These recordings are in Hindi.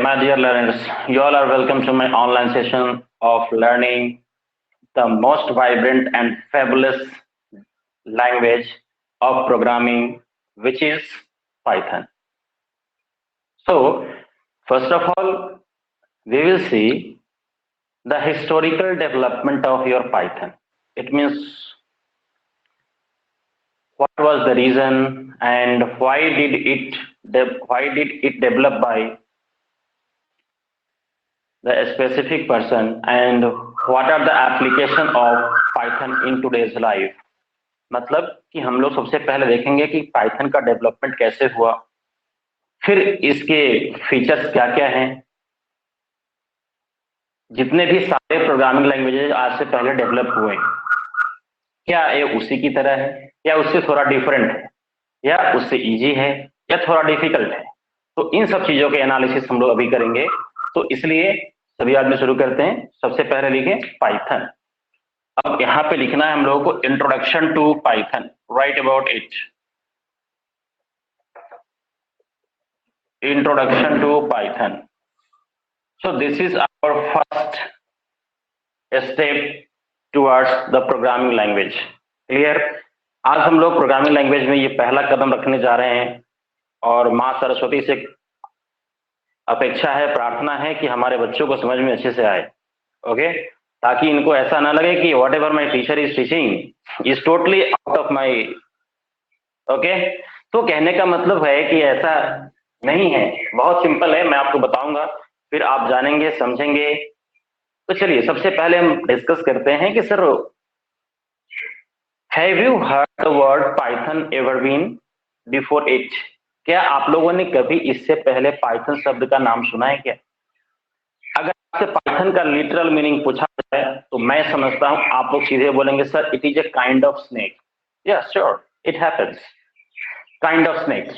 my dear learners, you all are welcome to my online session of learning the most vibrant and fabulous language of programming, which is Python. So, first of all, we will see the historical development of your Python. It means what was the reason and why did it develop by the specific person and what are the application of Python in today's life. मतलब कि हम लोग सबसे पहले देखेंगे कि पाइथन का डेवलपमेंट कैसे हुआ, फिर इसके फीचर्स क्या क्या हैं, जितने भी सारे प्रोग्रामिंग लैंग्वेजेस आज से पहले डेवलप हुए क्या ये उसी की तरह है या उससे थोड़ा डिफरेंट है या उससे इजी है या थोड़ा डिफिकल्ट है। तो इन सब चीजों के एनालिसिस हम लोग अभी करेंगे। तो इसलिए सभी आदमी शुरू करते हैं। सबसे पहले लिखें पाइथन। अब यहां पे लिखना है हम लोगों को introduction to Python, right about it. Introduction to Python. So this is our first step towards the programming language. Clear? आज हम लोग प्रोग्रामिंग लैंग्वेज में ये पहला कदम रखने जा रहे हैं और माँ सरस्वती से अपेक्षा है, प्रार्थना है कि हमारे बच्चों को समझ में अच्छे से आए। ओके, ताकि इनको ऐसा ना लगे कि what ever my teacher is teaching is totally out of my. Okay, तो कहने का मतलब है कि ऐसा नहीं है, बहुत सिंपल है, मैं आपको बताऊंगा, फिर आप जानेंगे समझेंगे। तो चलिए सबसे पहले हम डिस्कस करते हैं कि sir, have you heard the word Python ever been before it? क्या आप लोगों ने कभी इससे पहले पाइथन शब्द का नाम सुना है क्या? अगर आपसे पाइथन का लिटरल मीनिंग पूछा जाए तो मैं समझता हूं आप लोग सीधे बोलेंगे sir it is a kind of snake. Yes sure, it happens, kind of snake.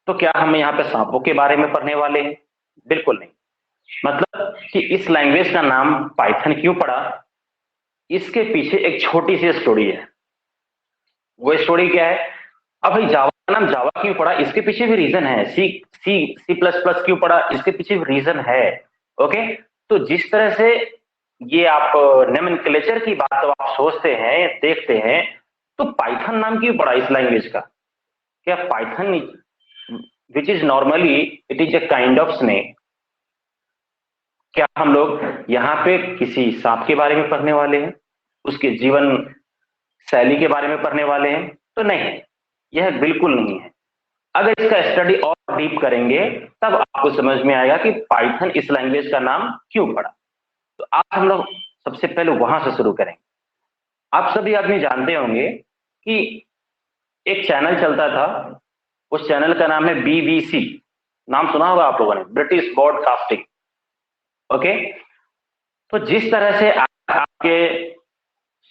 तो क्या हम यहाँ पे सांपों के बारे में पढ़ने वाले हैं? बिल्कुल नहीं। मतलब कि इस लैंग्वेज का नाम पाइथन क्यों पड़ा, इसके पीछे एक छोटी सी स्टोरी है। वो स्टोरी क्या है? अब भाई जावा का नाम जावा क्यों पड़ा, इसके पीछे भी रीजन है। सी सी सी प्लस प्लस क्यों पड़ा, इसके पीछे भी रीजन है। ओके, तो जिस तरह से ये आप नोमेनक्लेचर की बात तो आप सोचते हैं, देखते हैं, तो पाइथन नाम क्यों पड़ा इस लैंग्वेज का? क्या Python which is normally it is a kind of snake, क्या हम लोग यहाँ पे किसी सांप के बारे में पढ़ने वाले हैं, उसके जीवन शैली के बारे में पढ़ने वाले हैं? तो नहीं, यह बिल्कुल नहीं है। अगर इसका स्टडी और डीप करेंगे तब आपको समझ में आएगा कि पाइथन इस लैंग्वेज का नाम क्यों पड़ा। तो आज हम लोग सबसे पहले वहां से शुरू करेंगे। आप सभी आदमी जानते होंगे कि एक चैनल चलता था, उस चैनल का नाम है BBC। नाम सुना होगा आप लोगों ने, ब्रिटिश ब्रॉडकास्टिंग। ओके, तो जिस तरह से आपके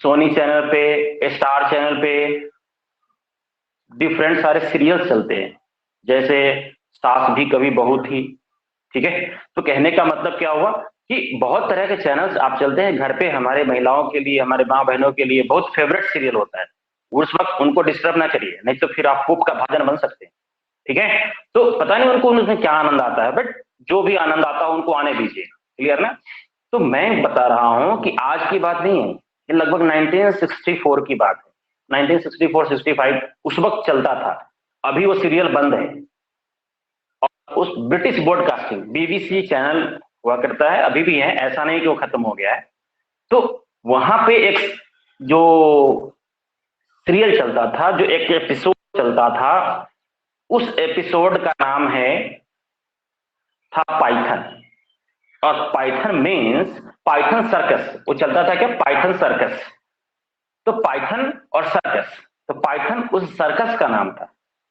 सोनी चैनल पे, स्टार चैनल पे डिफरेंट सारे सीरियल्स चलते हैं, जैसे सास भी कभी बहू थी, ठीक है। तो कहने का मतलब क्या हुआ कि बहुत तरह के चैनल्स आप चलते हैं घर पे, हमारे महिलाओं के लिए, हमारे माँ बहनों के लिए बहुत फेवरेट सीरियल होता है। उस वक्त उनको डिस्टर्ब ना करिए, नहीं तो फिर आप कोप का भाजन बन सकते हैं, ठीक है। तो पता नहीं उनको उसमें क्या आनंद आता है, बट जो भी आनंद आता है उनको आने दीजिए। क्लियर ना? तो मैं बता रहा हूं कि आज की बात नहीं है, ये लगभग 1964 की बात है। 1964-65 उस वक्त चलता था। अभी वो सीरियल बंद है और उस ब्रिटिश ब्रॉडकास्टिंग BBC चैनल हुआ करता है, अभी भी है, ऐसा नहीं कि वो खत्म हो गया है। तो वहां पे एक जो सीरियल चलता था, जो एक एपिसोड चलता था, उस एपिसोड का नाम था पाइथन। और पाइथन मीन्स पाइथन सर्कस। वो चलता था क्या? Python circus. तो पाइथन और सर्कस, तो पाइथन उस सर्कस का नाम था।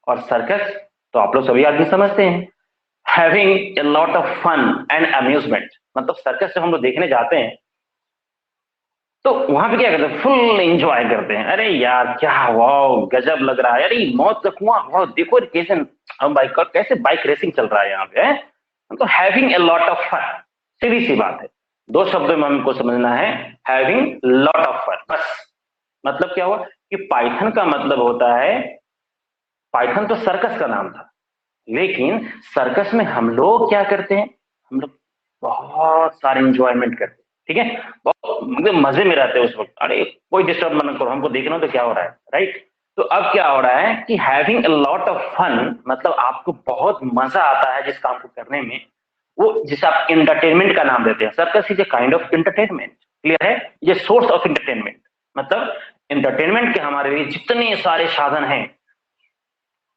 और सर्कस तो आप लोग सभी आदमी समझते हैं, having a lot of fun and amusement. मतलब सर्कस जब हम लोग देखने जाते हैं तो वहां पे क्या करते हैं? फुल एंजॉय करते हैं। अरे यार क्या वाओ, गजब लग रहा है, अरे मौत का कुआं, वाओ देखो कैसे हम बाइक, कैसे बाइक रेसिंग चल रहा है यहाँ पे। तो having a lot of fun, सीधी सी बात है, दो शब्दों में हमको समझना है, हैविंग लॉट ऑफ फन। बस मतलब क्या हुआ कि पाइथन का मतलब होता है, पाइथन तो सर्कस का नाम था, लेकिन सर्कस में हम लोग क्या करते हैं? हम लोग बहुत सारे इंजॉयमेंट करते, ठीक है, बहुत मतलब मजे में रहते हैं उस वक्त, अरे कोई डिस्टर्ब मत करो, हमको देखना तो क्या हो रहा है, राइट। तो अब क्या हो रहा है कि having a lot of fun, मतलब आपको बहुत मजा आता है जिस काम को करने में, वो जिसे आप इंटरटेनमेंट का नाम देते हैं। Circus is a kind of entertainment, clear है, ये सोर्स ऑफ इंटरटेनमेंट, मतलब इंटरटेनमेंट के हमारे लिए जितने सारे साधन हैं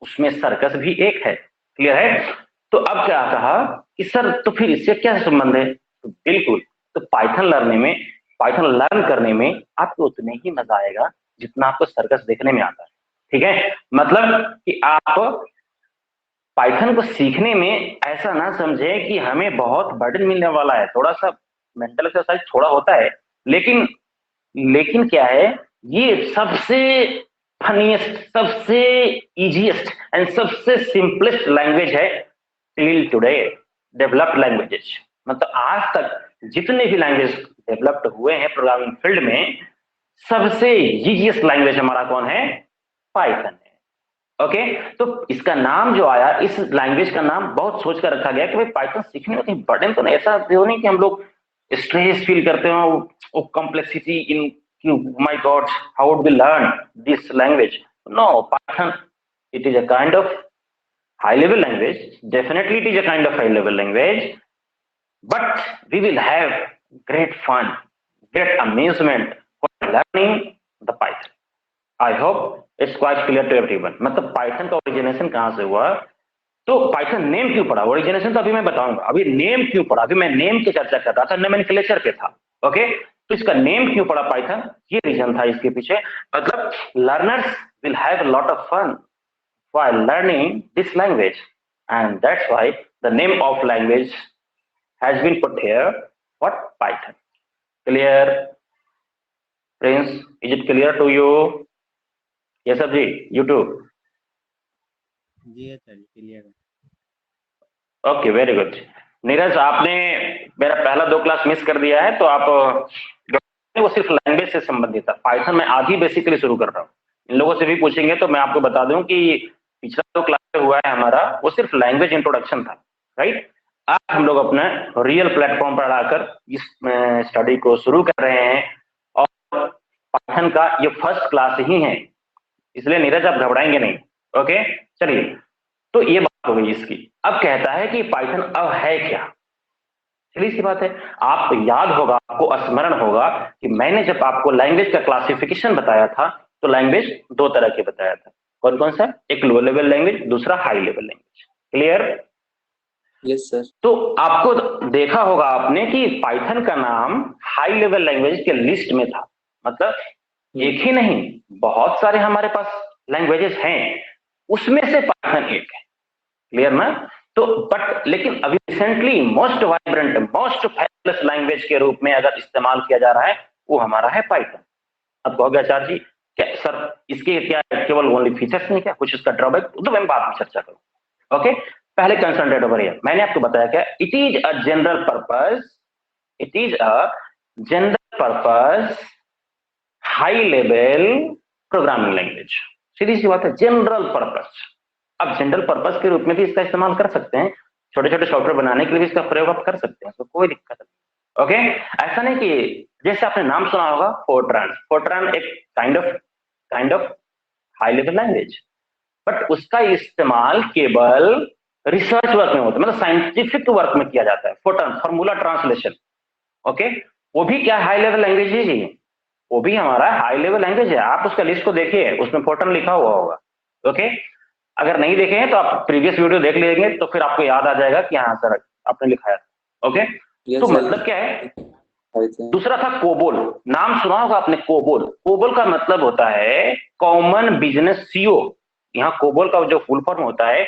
उसमें सर्कस भी एक है, क्लियर है। तो अब क्या कहा कि सर तो फिर इससे क्या संबंध है, तो बिल्कुल, तो पाइथन लर्निंग में, पाइथन लर्न करने में आपको उतने ही मजा आएगा जितना आपको सर्कस देखने में आता है, ठीक है। मतलब कि आप पाइथन को सीखने में ऐसा ना समझे कि हमें बहुत बर्डन मिलने वाला है, थोड़ा सा मेंटल एक्सरसाइज थोड़ा होता है, लेकिन लेकिन क्या है, ये सबसे फनीएस्ट, सबसे इजीएस्ट एंड सबसे सिंपलेस्ट लैंग्वेज है टिल टुडे डेवलप्ड लैंग्वेजेस। मतलब आज तक जितने भी लैंग्वेज डेवलप्ड हुए हैं प्रोग्रामिंग फील्ड में, सबसे इजीएस्ट लैंग्वेज हमारा कौन है, पाइथन है। ओके, तो इसका नाम जो आया, इस लैंग्वेज का नाम बहुत सोच कर रखा गया कि भाई पाइथन सीखने में कहीं बर्डन तो नहीं, ऐसा तो नहीं कि हम लोग स्ट्रेस फील करते हो, वो complexity in, my God how would we learn this language. No, Python it is a kind of high level language, definitely it is a kind of high level language, but we will have great fun, great amusement for learning the Python. I hope it's quite clear to everyone. मतलब पाइथन का ओरिजिनेशन कहां से हुआ, तो पाइथन नेम क्यों पड़ा, ओरिजिनेशन तो अभी मैं बताऊंगा, अभी नेम क्यों पड़ा, अभी मैं नेम की चर्चा कर रहा था, नोमेनक्लेचर पे था। ओके, तो इसका नेम क्यों पड़ा पाइथन, ये रीजन था इसके पीछे। मतलब learners will have a lot of fun while learning this language, and that's why the name of language has been put here, what, Python. Clear, Prince? Is it clear to you? Yes, sir ji. You too. जी अच्छा जी, clear. Okay, very good. Neeraj, आपने मेरा पहला 2 क्लास मिस कर दिया है, तो आप वो सिर्फ लैंग्वेज से संबंधित था, पाइथन में आज ही बेसिकली शुरू कर रहा हूँ। इन लोगों से भी पूछेंगे तो मैं आपको बता दूं कि पिछला 2 क्लास हुआ है हमारा, वो सिर्फ लैंग्वेज इंट्रोडक्शन था, राइट। आज हम लोग अपना रियल प्लेटफॉर्म पर आकर इस स्टडी को शुरू कर रहे हैं, और पाइथन का ये फर्स्ट क्लास ही है, इसलिए नीरज आप घबराएंगे नहीं। ओके, चलिए, तो ये बात हो गई इसकी। अब कहता है कि पाइथन अब है क्या, चलिए सी बात है। आप याद होगा, आपको स्मरण होगा कि मैंने जब आपको लैंग्वेज का क्लासिफिकेशन बताया था, तो लैंग्वेज 2 तरह के बताया था, कौन कौन सा, एक लो लेवल लैंग्वेज, दूसरा high level language. Clear? Yes sir. तो आपको देखा होगा आपने कि पाइथन का नाम हाई लेवल लैंग्वेज के लिस्ट में था, मतलब एक ही नहीं, बहुत सारे हमारे पास लैंग्वेजेस हैं, उसमें से पाइथन एक है, क्लियर ना। तो बट लेकिन अभी recently most vibrant, most fabulous language के रूप में अगर इस्तेमाल किया जा रहा है, वो हमारा है पाइथन। अब कहोगे आचार्य जी क्या सर, इसके क्या केवल ओनली फीचर्स नहीं, क्या कुछ इसका ड्रॉबैक, तो मैं बाद में चर्चा करूँ। ओके, पहले कंसंट्रेट ओवर हियर, मैंने आपको बताया क्या, it is a general purpose, it is a general purpose high level programming language. सीधी सी बात है, जनरल पर्पस। अब जनरल पर्पस के रूप में भी इसका इस्तेमाल कर सकते हैं, छोटे छोटे सॉफ्टवेयर बनाने के लिए भी इसका प्रयोग आप कर सकते हैं, तो कोई दिक्कत नहीं। ओके, ऐसा नहीं कि जैसे आपने नाम सुना होगा फोर्ट्रान, फोर्ट्रान एक kind of high level language, but उसका इस्तेमाल केवल रिसर्च वर्क में होता है, मतलब साइंटिफिक वर्क में किया जाता है। फोर्ट्रान फॉर्मूला ट्रांसलेशन, ओके, वो भी क्या हाई लेवल लैंग्वेज ही, वो भी हमारा हाई लेवल लैंग्वेज है। आप उसका लिस्ट को देखिए, उसमें फोर्ट्रान लिखा हुआ होगा। ओके, अगर नहीं देखे हैं तो आप प्रीवियस वीडियो देख लेंगे, तो फिर आपको याद आ जाएगा कि हाँ सर आपने लिखाया था। ओके, तो मतलब क्या है, दूसरा था कोबोल, नाम सुना होगा आपने कोबोल। कोबोल का मतलब होता है कॉमन बिजनेस सीओ। यहाँ कोबोल का जो फुल फॉर्म होता है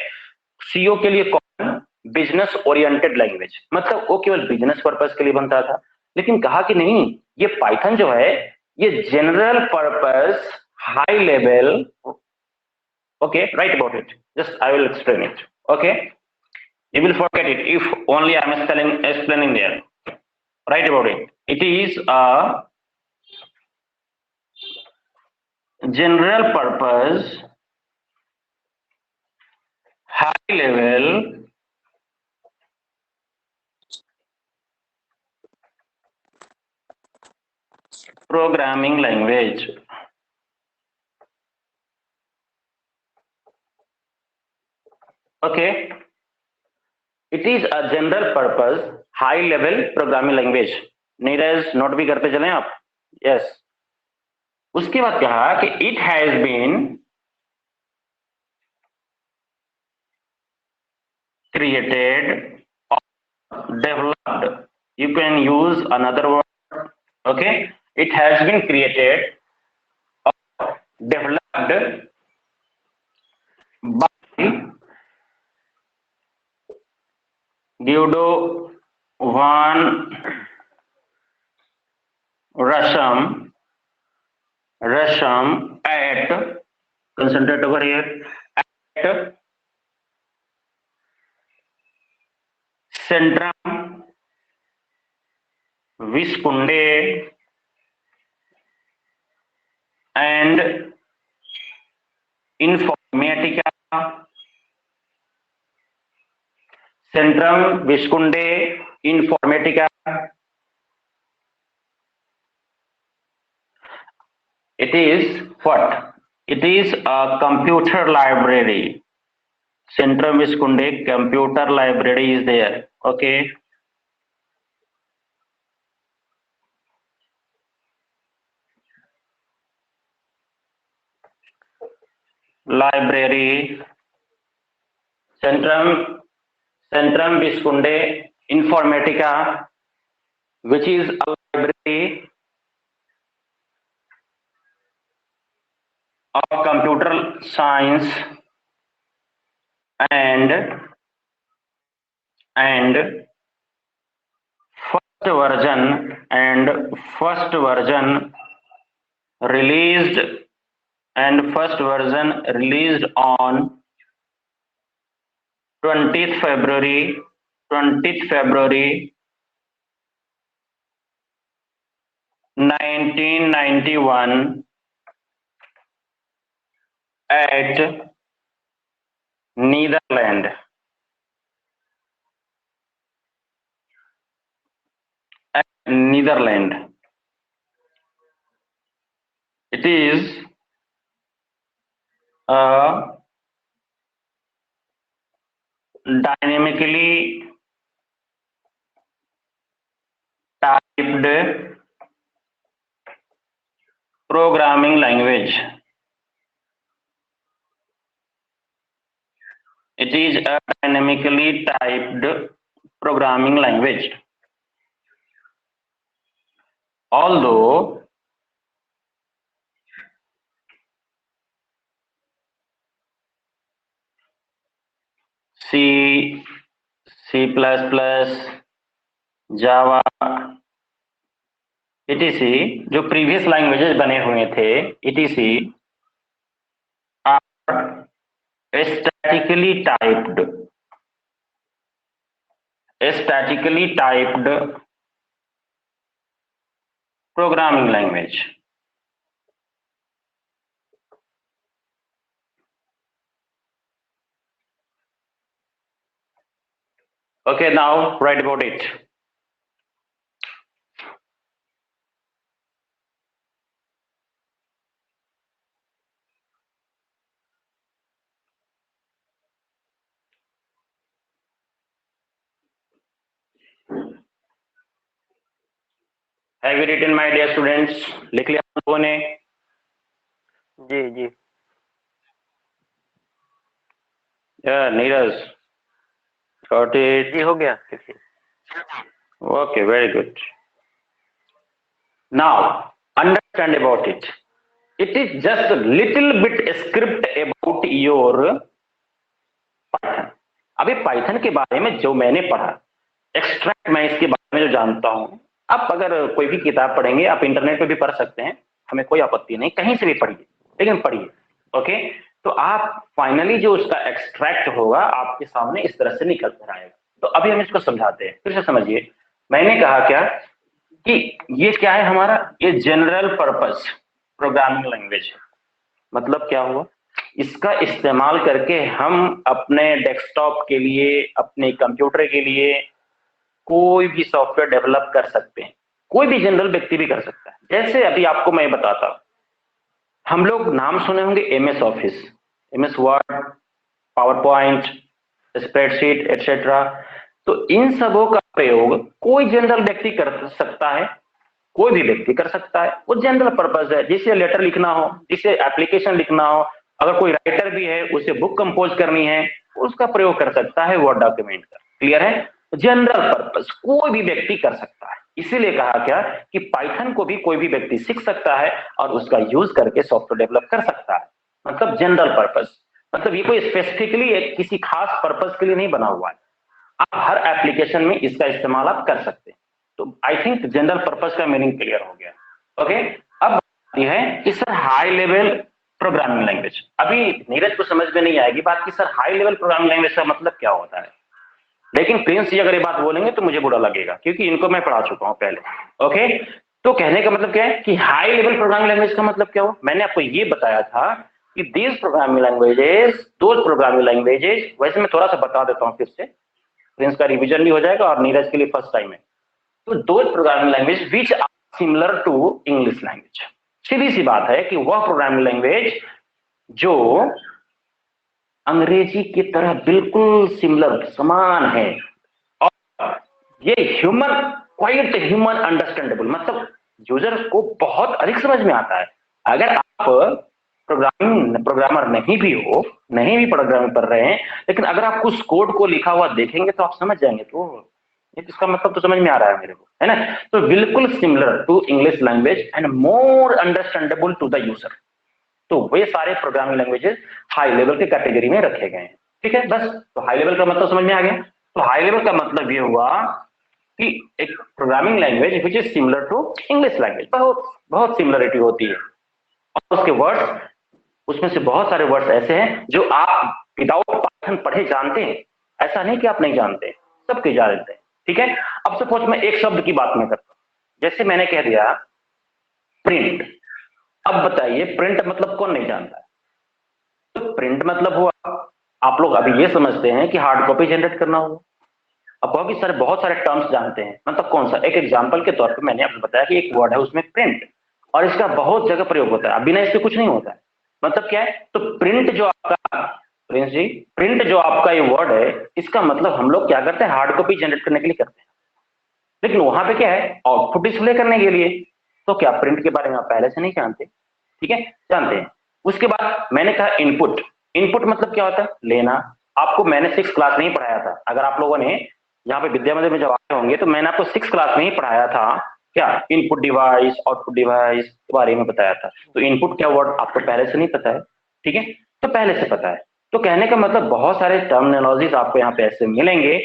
सीओ के लिए, कॉमन बिजनेस ओरिएंटेड लैंग्वेज, मतलब वो केवल बिजनेस पर्पस के लिए बनता था। लेकिन कहा कि नहीं, ये पाइथन जो है ये general purpose high level, okay, write about it, just I will explain it. Okay, you will forget it if only I am explaining there. Write about it. It is a general purpose high level programming language. Okay, it is a general purpose high level programming language. Neeraj note भी करते चलें आप. Yes. उसके बाद कहा कि it has been created or developed. You can use another word. Okay, it has been created or developed by Guido van Rossum at, concentrate over here, at Centrum Visconde and Informatica. Centrum Visconde Informatica. It is what? It is a computer library. Centrum Visconde computer library is there. Okay. Library. Centrum Visconde Informatica, which is a library of computer science and first version released on 20th February 1991 at Netherlands. It is a dynamically typed programming language. It is a dynamically typed programming language. Although C, C++, Java, etc. जो प्रीवियस लैंग्वेजेस बने हुए थे etc. are statically typed programming language. Okay, now write about it. Have you written, my dear students? लिख लिया आप लोगों ने? जी. Neeraj, got it? जी हो गया. Okay, very good. Now understand about it. It is just a little bit script about your Python. अभी Python के बारे में जो मैंने पढ़ा, एक्सट्रैक्ट मैं इसके बारे में जो जानता हूँ, आप अगर कोई भी किताब पढ़ेंगे, आप इंटरनेट पे भी पढ़ सकते हैं, हमें कोई आपत्ति नहीं, कहीं से भी पढ़िए, लेकिन पढ़िए. ओके, तो आप फाइनली जो उसका एक्सट्रैक्ट होगा आपके सामने इस तरह से निकल कर आएगा. तो अभी हम इसको समझाते हैं, फिर से समझिए. मैंने कहा क्या कि ये क्या है हमारा, ये जनरल पर्पस प्रोग्रामिंग लैंग्वेज. मतलब क्या हुआ, इसका इस्तेमाल करके हम अपने डेस्कटॉप के लिए, अपने कंप्यूटर के लिए कोई भी सॉफ्टवेयर डेवलप कर सकते हैं. कोई भी जनरल व्यक्ति भी कर सकता है. जैसे अभी आपको मैं बताता हूं, हम लोग नाम सुने होंगे MS office, MS word, power point, spreadsheet etcetera. तो इन सबों का प्रयोग कोई जनरल व्यक्ति कर सकता है, कोई भी व्यक्ति कर सकता है। वो जनरल पर्पज है, जिसे लेटर लिखना हो, जिसे एप्लीकेशन लिखना हो, अगर कोई राइटर भी है उसे बुक कंपोज करनी है, उसका प्रयोग कर सकता है वर्ड डॉक्यूमेंट का। क्लियर है? जनरल पर्पज कोई भी व्यक्ति कर सकता है, इसीलिए कहा क्या कि पाइथन को भी कोई भी व्यक्ति सीख सकता है और उसका यूज करके सॉफ्टवेयर डेवलप कर सकता है। मतलब जनरल पर्पज, मतलब ये कोई स्पेसिफिकली एक किसी खास पर्पज के लिए नहीं बना हुआ है, आप हर एप्लीकेशन में इसका इस्तेमाल आप कर सकते हैं। तो आई थिंक जनरल पर्पज का मीनिंग क्लियर हो गया। ओके, अब आती है कि sir high level programming language. अभी नीरज को समझ में नहीं आएगी बात कि sir high level programming language का मतलब क्या होता है, लेकिन प्रिंस जी अगर ये बात बोलेंगे तो मुझे बुरा लगेगा, क्योंकि इनको मैं पढ़ा चुका हूं पहले। ओके, तो कहने का मतलब क्या है कि हाई लेवल प्रोग्रामिंग लैंग्वेज का मतलब क्या हो, मैंने आपको ये बताया था कि these programming languages, those programming languages, वैसे मैं थोड़ा सा बता देता हूं फिर से, प्रिंस का रिवीजन भी हो जाएगा और नीरज के लिए फर्स्ट टाइम है। तो those programming language which are similar to English language. सीधी सी बात है कि वह प्रोग्रामिंग लैंग्वेज जो अंग्रेजी की तरह बिल्कुल सिमिलर, समान है, और ये ह्यूमन, क्वाइट ह्यूमन अंडरस्टैंडेबल, मतलब यूजर को बहुत अधिक समझ में आता है। अगर आप प्रोग्रामर नहीं भी हो, नहीं भी प्रोग्रामिंग कर रहे हैं, लेकिन अगर आप उस कोड को लिखा हुआ देखेंगे तो आप समझ जाएंगे, तो इसका मतलब तो समझ में आ रहा है मेरे को, है ना? तो बिल्कुल similar to English language and more understandable to the user. तो वे सारे प्रोग्रामिंग लैंग्वेजेस हाई लेवल के कैटेगरी में रखे गए हैं। ठीक है, बस। तो हाई लेवल का मतलब समझ में आ गया। तो हाई लेवल का मतलब ये हुआ कि एक programming language which is similar to English language, बहुत बहुत सिमिलरिटी होती है। और उसके वर्ड्स, उसमें से बहुत सारे वर्ड्स ऐसे हैं जो आप विदाउट पाइथन पढ़े जानते हैं, ऐसा नहीं कि आप नहीं जानते, सबके जानते हैं। ठीक है, अब सपोज मैं एक शब्द की बात मैं करता हूं, जैसे मैंने कह दिया प्रिंट। अब बताइए प्रिंट मतलब कौन नहीं जानता है? तो प्रिंट मतलब हुआ, आप लोग अभी ये समझते हैं कि हार्ड कॉपी जनरेट करना होगा। अब कहोगे सर बहुत सारे टर्म्स जानते हैं, मतलब कौन सा? एक एग्जांपल के तौर पे मैंने आपको बताया कि एक वर्ड है उसमें प्रिंट, और इसका बहुत जगह प्रयोग होता है, बिना इसके कुछ नहीं होता है। मतलब क्या है? तो प्रिंट जो आपका, प्रिंस जी, प्रिंट जो आपका ये वर्ड है, इसका मतलब हम लोग क्या करते हैं, हार्ड कॉपी जनरेट करने के लिए करते हैं, लेकिन वहां पे क्या है, आउटपुट डिस्प्ले करने के लिए। तो क्या प्रिंट के बारे में आप पहले से नहीं जानते? ठीक है, जानते हैं। उसके बाद मैंने कहा इनपुट। इनपुट मतलब क्या होता है? लेना। आपको मैंने 6 क्लास नहीं पढ़ाया था, अगर आप लोगों ने यहाँ पे विद्या मंदिर में जब आए होंगे तो मैंने आपको 6 क्लास में ही पढ़ाया था क्या, इनपुट डिवाइस आउटपुट डिवाइस के बारे में बताया था। तो इनपुट क्या वर्ड आपको पहले से नहीं पता है? ठीक है, तो पहले से पता है। तो कहने का मतलब बहुत सारे टर्मिनोलॉजीज आपको यहाँ पे ऐसे मिलेंगे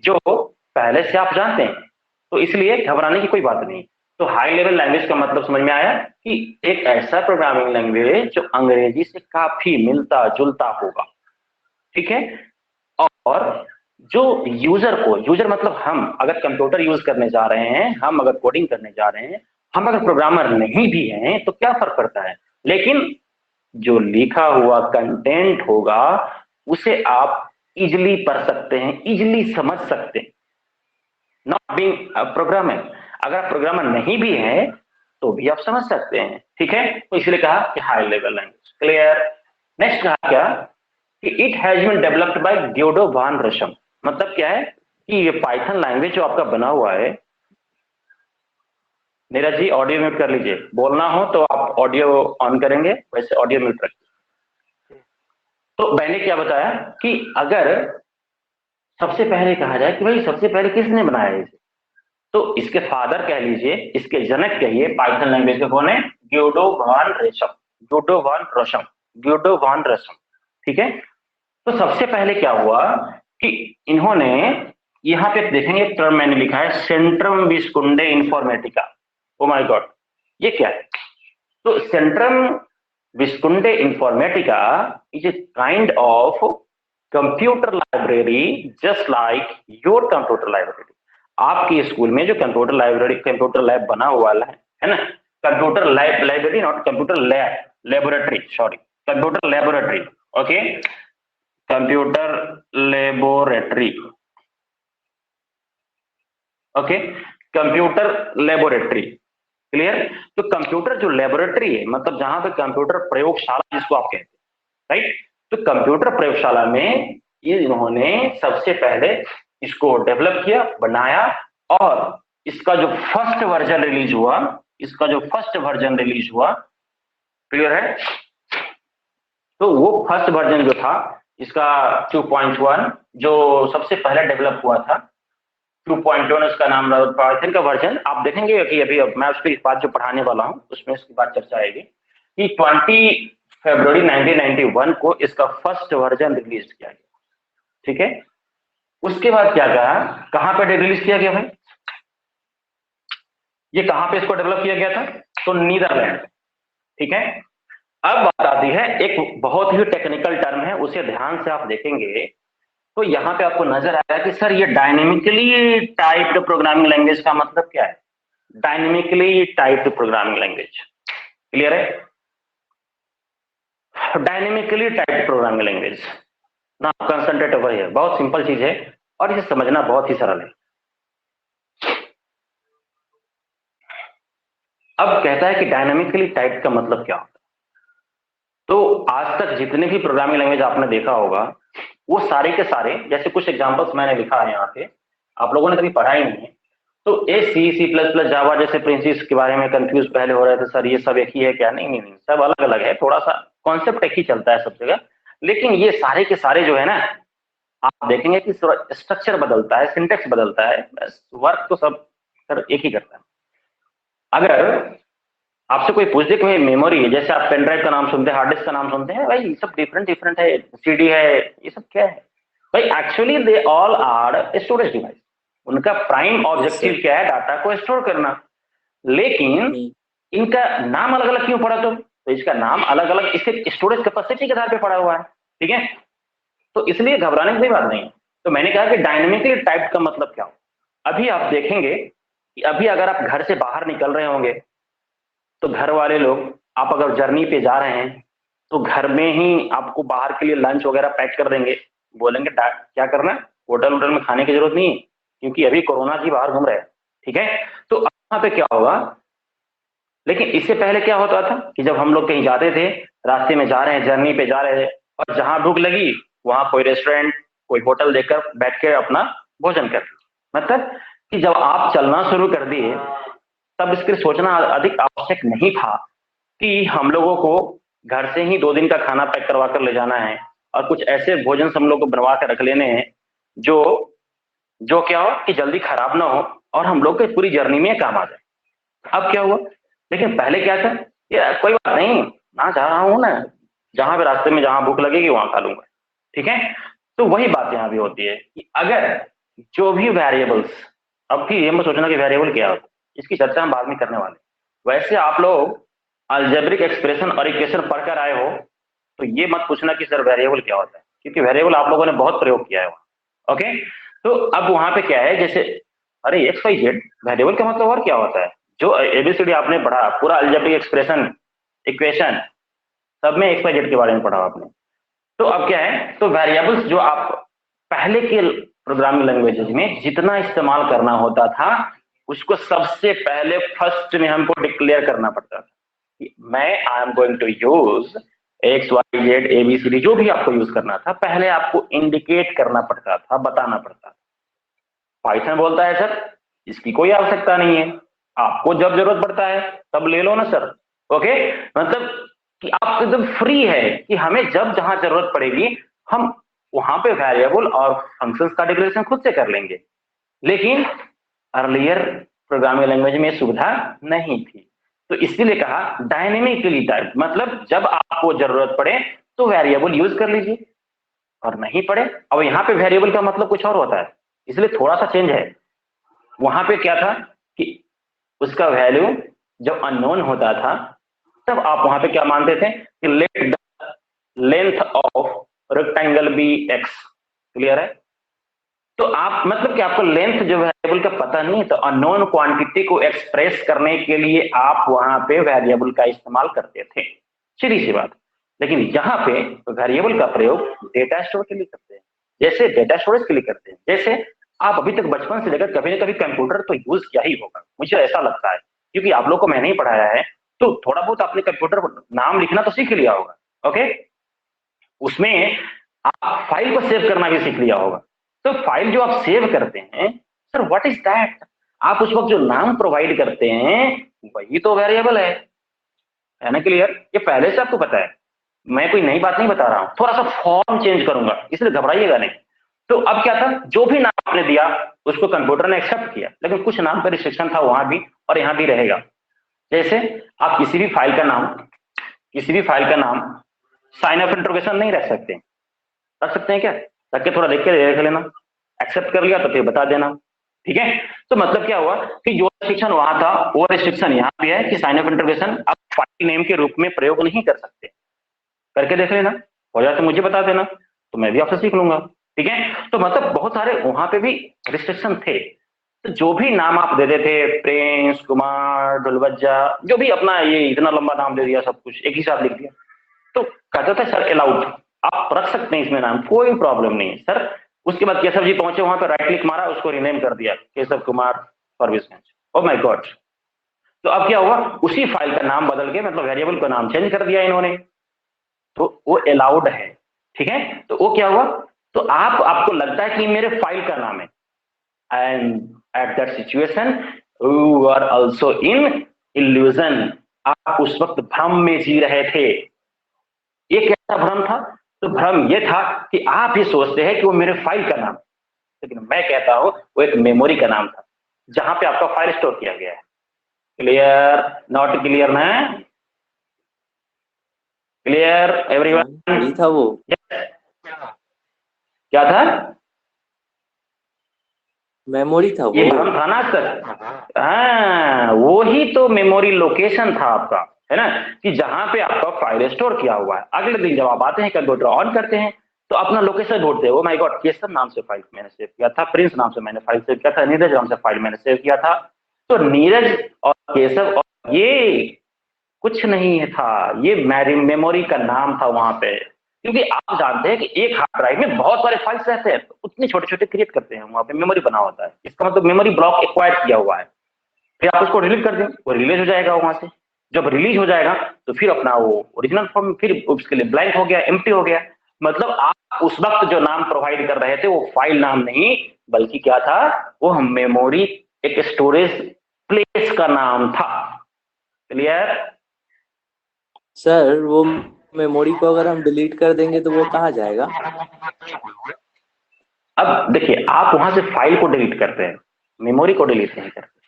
जो पहले से आप जानते हैं, तो इसलिए घबराने की कोई बात नहीं। तो हाई लेवल लैंग्वेज का मतलब समझ में आया कि एक ऐसा प्रोग्रामिंग लैंग्वेज जो अंग्रेजी से काफी मिलता जुलता होगा। ठीक है, और जो यूजर को, यूजर मतलब हम अगर कंप्यूटर यूज करने जा रहे हैं, हम अगर कोडिंग करने जा रहे हैं, हम अगर प्रोग्रामर नहीं भी हैं तो क्या फर्क पड़ता है, लेकिन जो लिखा हुआ कंटेंट होगा उसे आप इजिली पढ़ सकते हैं, इजिली समझ सकते हैं। नॉट बीइंग प्रोग्रामर, अगर आप प्रोग्रामर नहीं भी हैं तो भी आप समझ सकते हैं। ठीक है, तो इसलिए कहा कि high level language. Clear? Next कहा क्या कि it has been developed by Guido van Rossum. मतलब क्या है कि ये पाइथन लैंग्वेज जो आपका बना हुआ है, नीरज जी ऑडियो म्यूट कर लीजिए, बोलना हो तो आप ऑडियो ऑन करेंगे, वैसे ऑडियो म्यूट रखिए। तो मैंने क्या बताया कि अगर सबसे पहले कहा जाए कि भाई सबसे पहले किसने बनाया इसे, तो इसके फादर कह लीजिए, इसके जनक कहिए पाइथन लैंग्वेज के कौन है? ग्योडो वान रेशम, ग्योडो वान रशम, ग्योडो वान रशम। ठीक है, तो सबसे पहले क्या हुआ कि इन्होंने, यहां पे देखेंगे टर्म मैंने लिखा है Centrum विस्कुंडे Informatica. Oh my God, ये क्या है? तो Centrum विस्कुंडे Informatica is a kind of computer library just like your computer library. आपके स्कूल में जो कंप्यूटर लाइब्रेरी, कंप्यूटर लैब बना हुआ है ना, computer lab, library not computer lab, laboratory, sorry, computer laboratory. Okay, computer laboratory. Okay, computer laboratory. Clear? तो कंप्यूटर जो लेबोरेटरी है, मतलब जहां पे कंप्यूटर प्रयोगशाला जिसको आप कहते हैं, राइट? तो कंप्यूटर प्रयोगशाला में ये इन्होंने सबसे पहले इसको डेवलप किया, बनाया, और इसका जो फर्स्ट वर्जन रिलीज हुआ, क्लियर है? तो वो फर्स्ट वर्जन जो था इसका 2.1, जो सबसे पहले डेवलप हुआ था, 2.1 उसका नाम रहा। पाइथन का वर्जन आप देखेंगे कि अभी मैं उस पर इस बात जो पढ़ाने वाला हूं उसमें इसकी बात चर्चा आएगी कि 20 फरवरी 1991 को इसका फर्स्ट वर्जन रिलीज किया गया, ठीक है? उसके बाद क्या कहा, कहां पे रिलीज किया गया भाई? ये कहां पे इसको डेवलप किया गया था? तो नीदरलैंड, ठीक है? अब बात आती है, एक बहुत ही टेक्निकल टर्म है, उसे ध्यान से आप देखेंगे तो यहां पे आपको नजर आया कि सर ये डायनेमिकली टाइप्ड प्रोग्रामिंग लैंग्वेज का मतलब क्या है? Dynamically typed programming language, clear है? डायनेमिकली टाइप्ड प्रोग्रामिंग लैंग्वेज ना, कंसंट्रेट वही है, बहुत सिंपल चीज है और इसे समझना बहुत ही सरल है। अब कहता है कि डायनेमिकली टाइप्ड का मतलब क्या होता है? तो आज तक जितने भी प्रोग्रामिंग लैंग्वेज आपने देखा होगा वो सारे के सारे, जैसे कुछ एग्जांपल्स मैंने लिखा है यहाँ पे, आप लोगों ने कभी पढ़ा ही नहीं है। तो C++, जावा जैसे प्रिंसिस के बारे में कंफ्यूज पहले हो रहे थे, सर ये सब एक ही है क्या? नहीं नहीं नहीं, सब अलग अलग है, थोड़ा सा कॉन्सेप्ट एक ही चलता है सब जगह, लेकिन ये सारे के सारे जो है ना, आप देखेंगे कि स्ट्रक्चर बदलता है, सिंटेक्स बदलता है, बस वर्क तो सब सर एक ही करता है। अगर आपसे कोई पूछ दे कि मेमोरी है, जैसे आप पेन ड्राइव का नाम सुनते हैं, हार्ड डिस्क का नाम सुनते हैं, भाई ये सब डिफरेंट डिफरेंट है, CD है, ये सब क्या है भाई? Actually they all are storage device. उनका प्राइम ऑब्जेक्टिव क्या है? डाटा को स्टोर करना। लेकिन इनका नाम अलग अलग क्यों पड़ा? तो इसका नाम अलग अलग इसके स्टोरेज कैपेसिटी के आधार पे पड़ा हुआ है, ठीक है? तो इसलिए घबराने की कोई बात नहीं है। तो मैंने कहा कि डायनेमिकली टाइप्ड का मतलब क्या हो? अभी आप देखेंगे कि अभी अगर आप घर से बाहर निकल रहे होंगे तो घर वाले लोग, आप अगर जर्नी पे जा रहे हैं तो घर में ही आपको बाहर के लिए लंच वगैरह पैक कर देंगे, बोलेंगे क्या करना है, होटल वोटल में खाने की जरूरत नहीं है क्योंकि अभी कोरोना की बाहर घूम रहे हैं, ठीक है? तो अब वहां पे क्या होगा? लेकिन इससे पहले क्या होता था कि जब हम लोग कहीं जाते थे, रास्ते में जा रहे हैं, जर्नी पे जा रहे थे, और जहां भूख लगी वहां कोई रेस्टोरेंट, कोई होटल देखकर बैठ के अपना भोजन कर, मतलब कि जब आप चलना शुरू कर दिए तब इसके लिए सोचना अधिक आवश्यक नहीं था कि हम लोगों को घर से ही 2 दिन का खाना पैक करवा कर ले जाना है और कुछ ऐसे भोजन हम लोग को बनवा कर रख लेने हैं जो जो क्या हो कि जल्दी खराब ना हो और हम लोग के पूरी जर्नी में काम आ जाए। अब क्या हुआ? लेकिन पहले क्या था, ये कोई बात नहीं, ना जा रहा हूं ना, जहां भी रास्ते में जहां भूख लगेगी वहां खा लूंगा, ठीक है? तो वही बात यहां भी होती है कि अगर जो भी वेरिएबल्स, अब की ये मत सोचना कि वेरिएबल क्या होता है, इसकी चर्चा हम बाद में करने वाले। वैसे आप लोग अलजेब्रिक एक्सप्रेशन और इक्वेशन पढ़कर आए हो तो ये मत पूछना कि सर वेरिएबल क्या होता है, क्योंकि वेरिएबल आप लोगों ने बहुत प्रयोग किया है वहां, ओके? तो अब वहां पे क्या है, जैसे अरे XYZ वेरिएबल का मतलब और क्या होता है? जो ABCD आपने पढ़ा, पूरा अलजेब्रिक एक्सप्रेशन, इक्वेशन, सब में XYZ के बारे में पढ़ा आपने। तो अब क्या है, तो वेरिएबल्स जो आप पहले के प्रोग्रामिंग लैंग्वेजेस में जितना इस्तेमाल करना होता था उसको सबसे पहले फर्स्ट में हमको डिक्लेयर करना पड़ता था कि मैं I am going to use XYZ ABCD, जो भी आपको यूज करना था पहले आपको इंडिकेट करना पड़ता था, बताना पड़ता था। पाइथन बोलता है सर इसकी कोई आवश्यकता नहीं है, आपको जब जरूरत पड़ता है तब ले लो ना सर, ओके? मतलब कि आप एकदम फ्री है कि हमें जब जहां जरूरत पड़ेगी हम वहां पे वेरिएबल और फंक्शंस का डिक्लेरेशन खुद से कर लेंगे। लेकिन अर्लियर प्रोग्रामिंग लैंग्वेज में सुविधा नहीं थी, तो इसीलिए कहा डायनेमिकली टाइप, मतलब जब आपको जरूरत पड़े तो वेरिएबल यूज कर लीजिए और नहीं पड़े। अब यहाँ पे वेरिएबल का मतलब कुछ और होता है, इसलिए थोड़ा सा चेंज है। वहां पे क्या था कि उसका वैल्यू जब अननोन होता था तब आप वहां पे क्या मानते थे कि let the length of rectangle be x, clear है? तो आप मतलब कि आपको लेंथ जो वेरिएबल का पता नहीं, तो अननोन क्वांटिटी को एक्सप्रेस करने के लिए आप वहां पे वेरिएबल का इस्तेमाल करते थे, सीधी सी बात। लेकिन यहाँ पे वेरिएबल का प्रयोग डेटा स्टोर के लिए करते हैं, जैसे डेटा स्टोरेज के लिए करते हैं। जैसे आप अभी तक बचपन से लेकर कभी ना कभी कंप्यूटर तो यूज किया ही होगा, मुझे ऐसा लगता है क्योंकि आप लोग को मैंने ही पढ़ाया है, तो थोड़ा बहुत आपने कंप्यूटर नाम लिखना तो सीख लिया होगा। ओके, उसमें आप फाइल को सेव करना भी सीख लिया होगा। तो फाइल जो आप सेव करते हैं, सर व्हाट इज दैट? आप उस वक्त जो नाम प्रोवाइड करते हैं वही तो वेरिएबल है ना? क्लियर? ये पहले से आपको पता है, मैं कोई नई बात नहीं बता रहा हूं, थोड़ा सा फॉर्म चेंज करूंगा, इसलिए घबराइएगा नहीं। तो अब क्या था, जो भी नाम आपने दिया उसको कंप्यूटर ने एक्सेप्ट किया, लेकिन कुछ नाम पर रिस्ट्रिक्शन था वहां भी और यहां भी रहेगा। जैसे आप किसी भी फाइल का नाम साइन ऑफ इंटरोगेशन नहीं रख सकते। रख सकते हैं क्या? रख के थोड़ा देख के देख लेना, एक्सेप्ट कर लिया तो फिर बता देना। ठीक है, तो मतलब क्या हुआ कि जो रिस्ट्रिक्शन वहां था वो रिस्ट्रिक्शन यहाँ भी है कि साइन ऑफ इंटरोगेशन आप फाइल नेम के रूप में प्रयोग नहीं कर सकते। करके देख लेना, हो जाए तो मुझे बता देना, तो मैं भी आपसे सीख लूंगा। ठीक है, तो मतलब बहुत सारे वहां पे भी रिस्ट्रिक्शन थे। तो जो भी नाम आप देते थे, प्रिंस, कुमार, ढुलवज्जा, जो भी अपना ये इतना लंबा नाम दे दिया, सब कुछ एक ही साथ लिख दिया, तो कहते थे सर अलाउड, आप रख सकते हैं इसमें नाम, कोई प्रॉब्लम नहीं है सर। उसके बाद केशव जी पहुंचे वहां पे, राइट क्लिक मारा, उसको रिनेम कर दिया Keshav Kumar Forbesganj. Oh my God! तो अब क्या हुआ, उसी फाइल का नाम बदल के मतलब वेरिएबल का नाम चेंज कर दिया इन्होंने, तो वो अलाउड है। ठीक है, तो वो क्या हुआ, तो आपको लगता है कि मेरे फाइल का नाम है, and at that situation you are also in illusion. आप उस वक्त भ्रम में जी रहे थे। ये कैसा भ्रम था? तो भ्रम ये था कि आप ही सोचते हैं कि वो मेरे फाइल का नाम, लेकिन मैं कहता हूं वो एक मेमोरी का नाम था जहां पे आपका फाइल स्टोर किया गया है। क्लियर? नॉट क्लियर ना? Clear everyone? नहीं था वो। क्या था? मेमोरी था ये वो। भ्रम था ना सर? हाँ, वो ही तो मेमोरी लोकेशन था आपका, है ना, कि जहां पे आपका फाइल स्टोर किया हुआ है। अगले दिन जब आप आते हैं, कंप्यूटर ऑन करते हैं, तो अपना लोकेशन ढूंढते हैं। ओ माय गॉड, केसर नाम से फाइल मैंने सेव किया था, प्रिंस नाम से मैंने फाइल सेव किया था, नीरज नाम से फाइल मैंने सेव किया था। तो नीरज और केशव और ये कुछ नहीं था, ये मेमोरी का नाम था वहां पे। क्योंकि आप जानते हैं कि एक हार्ड ड्राइव में बहुत सारे फाइल्स रहते हैं, तो उतने छोटे छोटे क्रिएट करते हैं, वहां पे मेमोरी बना होता है। इसका मतलब मेमोरी ब्लॉक एक्वायर किया हुआ है। फिर आप उसको डिलीट कर दें, वो रिलीज हो जाएगा वहां से। जब रिलीज हो जाएगा तो फिर अपना वो ओरिजिनल फॉर्म फिर उसके लिए ब्लैंक हो गया, एम्प्टी हो गया। मतलब आप उस वक्त जो नाम प्रोवाइड कर रहे थे वो फाइल नाम नहीं, बल्कि क्या था, वो मेमोरी, एक स्टोरेज प्लेस का नाम था। क्लियर? सर वो मेमोरी को अगर हम डिलीट कर देंगे तो वो कहाँ जाएगा? अब देखिए, आप वहां से फाइल को डिलीट करते हैं, मेमोरी को डिलीट नहीं करते।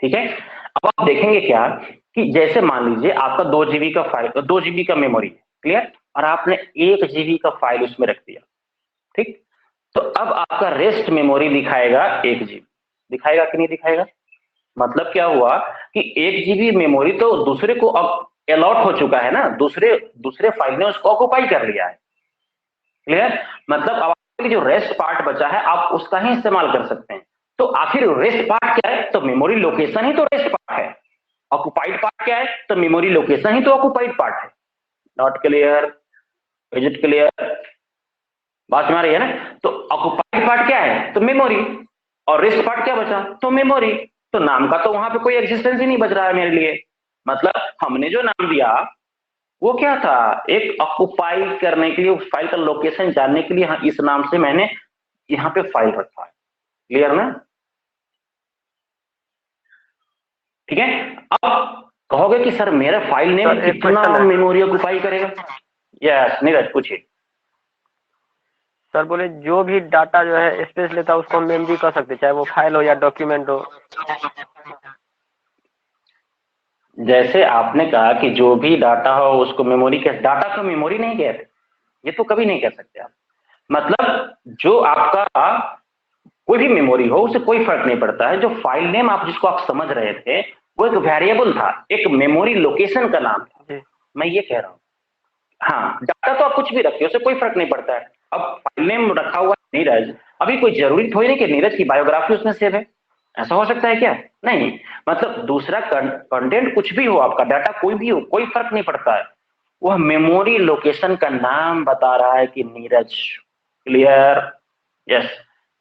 ठीक है, अब आप देखेंगे क्या कि जैसे मान लीजिए आपका 2 GB का फाइल, 2 GB का मेमोरी है, क्लियर, और आपने 1 GB का फाइल उसमें रख दिया। ठीक, तो अब आपका रेस्ट मेमोरी दिखाएगा 1 GB, दिखाएगा कि नहीं दिखाएगा? मतलब क्या हुआ कि 1 GB मेमोरी तो दूसरे को अब अलॉट हो चुका है ना, दूसरे दूसरे फाइल ने उसको ऑक्युपाई कर लिया है। क्लियर? मतलब अब आपके जो रेस्ट पार्ट बचा है आप उसका ही इस्तेमाल कर सकते हैं। तो आखिर रेस्ट पार्ट क्या है? तो मेमोरी लोकेशन ही तो रेस्ट पार्ट है। ऑक्युपाइड पार्ट क्या है? तो मेमोरी लोकेशन ही तो ऑक्युपाइड पार्ट है। Not clear? Is it clear? बात में आ रही है ना? तो ऑक्युपाइड पार्ट क्या है? तो मेमोरी। और रेस्ट पार्ट क्या बचा? तो मेमोरी। तो नाम का तो वहां पे कोई एग्जिस्टेंस ही नहीं बच रहा है मेरे लिए। मतलब हमने जो नाम दिया वो क्या था? एक ऑक्युपाई करने के लिए, उस फाइल का लोकेशन जानने के लिए, हाँ, इस नाम से मैंने यहाँ पे फाइल रखा है। क्लियर ना? ठीक है, अब कहोगे कि सर मेरा फाइल नेम कितना मेमोरी ऑक्युपाई करेगा? यस नीरज पूछिए। सर बोले जो भी डाटा जो है स्पेस लेता है उसको हम मेमोरी कर सकते, चाहे वो फाइल हो या डॉक्यूमेंट हो। जैसे आपने कहा कि जो भी डाटा हो उसको मेमोरी, कह डाटा को मेमोरी नहीं कहते, ये तो कभी नहीं कह सकते आप। मतलब जो आपका कोई भी मेमोरी हो उसे कोई फर्क नहीं पड़ता है। जो फाइल नेम आप जिसको आप समझ रहे थे वो एक वेरिएबल था, एक मेमोरी लोकेशन का नाम था। मैं ये कह रहा हूं, हाँ, डाटा तो आप कुछ भी रखिए, उसे कोई फर्क नहीं पड़ता है। अब फाइल नेम रखा हुआ है नीरज, अभी कोई जरूरी थोड़ी नहीं कि नीरज की बायोग्राफी उसमें सेव है, ऐसा हो सकता है क्या? नहीं। मतलब दूसरा कंटेंट कुछ भी हो, आपका डाटा कोई भी हो, कोई फर्क नहीं पड़ता है, वह मेमोरी लोकेशन का नाम बता रहा है कि नीरज। क्लियर? यस।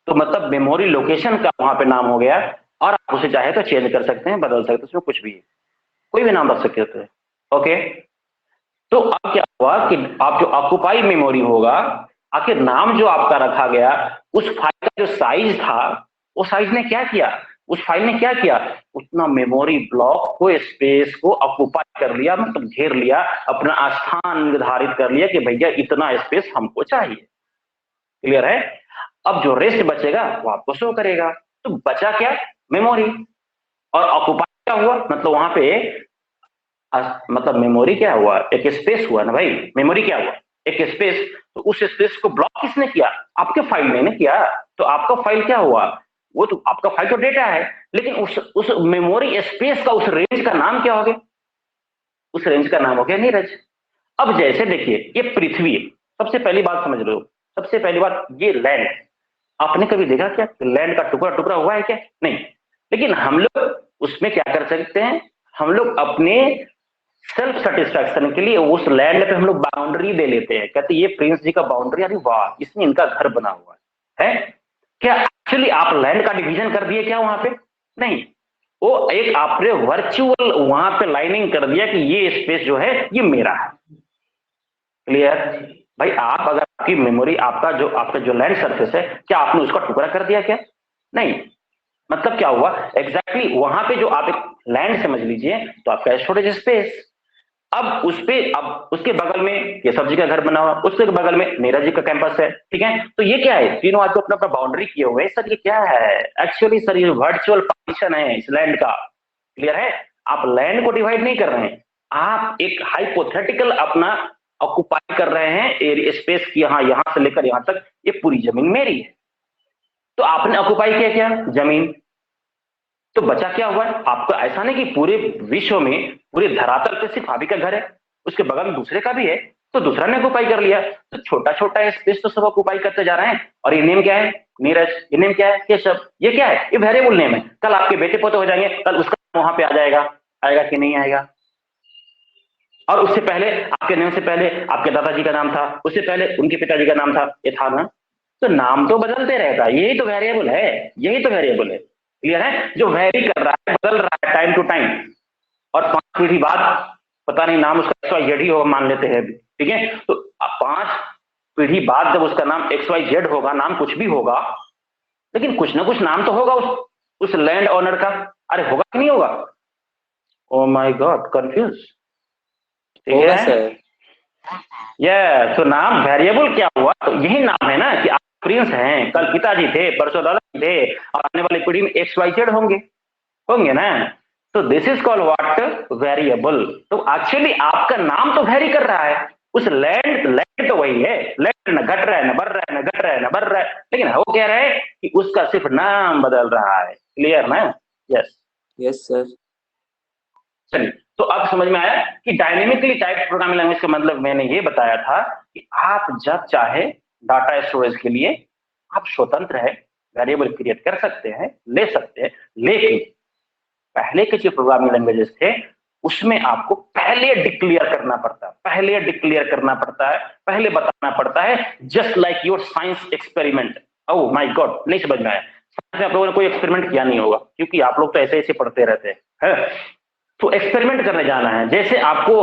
तो मतलब मेमोरी लोकेशन का वहां पे नाम हो गया। और आप उसे चाहे तो चेंज कर सकते हैं, बदल सकते हैं, उसमें कुछ भी है, कोई भी नाम रख सकते हैं। ओके, तो अब क्या हुआ कि आप जो ऑक्युपाई मेमोरी होगा, आखिर नाम जो आपका रखा गया, उस फाइल का जो साइज था, वो साइज ने क्या किया, उस फाइल ने क्या किया, उतना मेमोरी ब्लॉक को, स्पेस को ऑक्युपाई कर लिया, मतलब घेर लिया, अपना स्थान निर्धारित कर लिया कि भैया इतना स्पेस हमको चाहिए। क्लियर है? अब जो रेस्ट बचेगा वो आपको शो करेगा। तो बचा क्या, मेमोरी। और ऑक्युपाई क्या हुआ, मतलब वहां पे मतलब मेमोरी क्या हुआ, एक स्पेस हुआ ना भाई, मेमोरी क्या हुआ, एक स्पेस। तो उस स्पेस को ब्लॉक किसने किया, आपके फाइल ने किया। तो आपका फाइल क्या हुआ, वो तो आपका फाइल तो डेटा है, लेकिन उस मेमोरी स्पेस का, उस रेंज का नाम क्या हो गया, उस रेंज का नाम हो गया नीरज। अब जैसे देखिए, ये पृथ्वी, सबसे पहली बात समझ लो, सबसे पहली बात, ये लैंड, आपने कभी देखा क्या लैंड का टुकड़ा टुकड़ा हुआ है क्या, नहीं। लेकिन हम लोग उसमें क्या कर सकते हैं, हम लोग अपने सेल्फ सेटिस्फैक्शन के लिए उस लैंड पे हम लोग बाउंड्री दे लेते हैं, कहते हैं ये प्रिंस जी का बाउंड्री, अरे वाह इसमें इनका घर बना हुआ है। क्या एक्चुअली आप लैंड का डिवीजन कर दिए क्या वहां पे, नहीं। वो एक आपने वर्चुअल वहां पे लाइनिंग कर दिया कि ये स्पेस जो है ये मेरा है। क्लियर भाई? आप अगर आपकी मेमोरी, आपका जो लैंड सरफेस है, क्या आपने उसका टुकड़ा कर दिया क्या, नहीं। मतलब क्या हुआ एग्जैक्टली वहां पे जो आप एक लैंड समझ लीजिए, तो आपका स्टोरेज स्पेस। अब उस पे, अब उसके बगल में केशव जी का घर बना हुआ, उसके बगल में नीरज जी का कैंपस है, ठीक है। तो ये क्या है, तीनों आज अपना अपना बाउंड्री किए हुए हैं सर। ये क्या है एक्चुअली सर, ये वर्चुअल पार्टीशन है इस लैंड का। क्लियर है? आप लैंड को डिवाइड नहीं कर रहे हैं, आप एक हाइपोथेटिकल अपना ऑक्युपाई कर रहे हैं स्पेस की, हाँ यहां से लेकर यहां तक ये पूरी जमीन मेरी है। तो आपने ऑक्युपाई किया क्या, जमीन। तो बचा क्या हुआ है आपको, ऐसा नहीं कि पूरे विश्व में, पूरे धरातल पे सिर्फ आप ही का घर है, उसके बगल में दूसरे का भी है, तो दूसरा ने ऑक्युपाई कर लिया। तो छोटा छोटा स्पेस तो सब ऑक्युपाई करते जा रहे हैं। और ये नेम क्या है, नीरज, ये नेम क्या है, केशव, ये क्या है, ये वेरिएबल नेम है। कल आपके बेटे पोते हो जाएंगे, कल उसका वहां पे आ जाएगा, आएगा कि नहीं आएगा। और उससे पहले, आपके नेम से पहले आपके दादाजी का नाम था, उससे पहले उनके पिताजी का नाम था, ये था ना। तो नाम तो बदलते रहता है, यही तो वेरिएबल है, यही तो वेरिएबल है। क्लियर है? जो वेरी कर रहा है, बदल रहा है टाइम टू टाइम। और 5 पीढ़ी बाद पता नहीं नाम उसका XYZ ही होगा, मान लेते हैं, ठीक है। तो 5 पीढ़ी बाद जब उसका नाम XYZ होगा, नाम कुछ भी होगा, लेकिन कुछ ना कुछ नाम तो होगा उस लैंड ओनर का। अरे होगा कि नहीं होगा? ओ माय गॉड, कंफ्यूज, ठीक होगा है। सर। ये तो नाम वेरिएबल क्या हुआ, तो यही नाम है ना कि आप प्रिंस हैं, कल पिताजी थे, परसों दादाजी थे, और आने वाली पीढ़ी में XYZ होंगे ना। तो this is called what, variable. तो एक्चुअली आपका नाम तो वेरी कर रहा है, उस लैंड तो वही है, लैंड न घट रहा है, न बढ़ रहा है, न घट रहा है, न बढ़ रहा है, लेकिन वो कह रहा है कि उसका सिर्फ नाम बदल रहा है। क्लियर ना? Yes, yes sir. चलिए, तो अब समझ में आया कि डायनेमिकली टाइप्ड प्रोग्रामिंग लैंग्वेज का मतलब मैंने ये बताया था कि आप जब चाहे डाटा स्टोरेज के लिए आप स्वतंत्र है, वेरिएबल क्रिएट कर सकते हैं, ले सकते हैं। लेकिन पहले के जो प्रोग्रामिंग लैंग्वेजेस थे उसमें आपको पहले डिक्लेयर करना पड़ता है, पहले डिक्लेयर करना पड़ता है, पहले बताना पड़ता है, just like your science experiment. Oh my God, नहीं समझ में आया? साइंस में आप लोगों ने कोई एक्सपेरिमेंट किया नहीं होगा, क्योंकि आप लोग तो ऐसे ऐसे पढ़ते रहते हैं। तो एक्सपेरिमेंट करने जाना है, जैसे आपको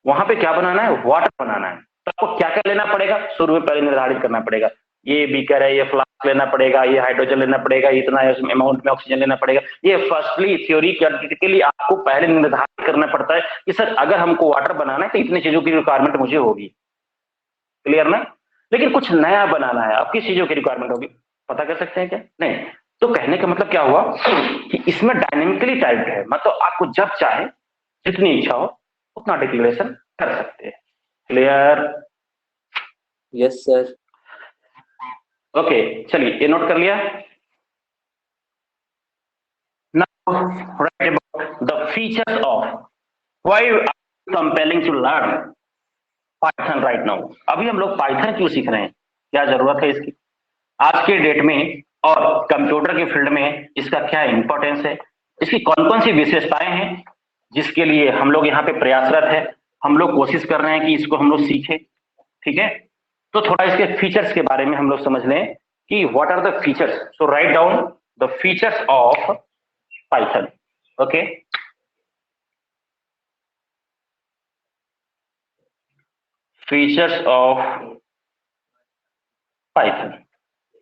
वहां पे क्या बनाना है, वाटर बनाना है, तो आपको क्या क्या लेना पड़ेगा, शुरू में पहले निर्धारित करना पड़ेगा। ये बीकर है, ये फ्लास्क लेना पड़ेगा, ये हाइड्रोजन लेना पड़ेगा, इतना अमाउंट में ऑक्सीजन लेना पड़ेगा। ये फर्स्टली थ्योरेटिकली आपको पहले निर्धारित करना पड़ता है कि सर अगर हमको वाटर बनाना है तो इतनी चीजों की रिक्वायरमेंट मुझे होगी। क्लियर ना? लेकिन कुछ नया बनाना है, अब किस चीजों की रिक्वायरमेंट होगी, पता कर सकते हैं क्या, नहीं। तो कहने का मतलब क्या हुआ कि इसमें डायनेमिकली टाइप्ड है, मतलब आपको जब चाहे, जितनी इच्छा हो उतना डिक्लेरेशन कर सकते हैं। क्लियर? Yes sir. ओके, चलिए ये नोट कर लिया। Now right about the features of why are compelling to learn Python right now. अभी हम लोग पाइथन क्यों सीख रहे हैं, क्या जरूरत है इसकी आज के डेट में, और कंप्यूटर के फील्ड में इसका क्या इंपॉर्टेंस है, इसकी कौन कौन सी विशेषताएं हैं जिसके लिए हम लोग यहाँ पे प्रयासरत है, हम लोग कोशिश कर रहे हैं कि इसको हम लोग सीखें। ठीक है, तो थोड़ा इसके फीचर्स के बारे में हम लोग समझ लें कि what are the features. So write down the features of Python. Okay, features of Python.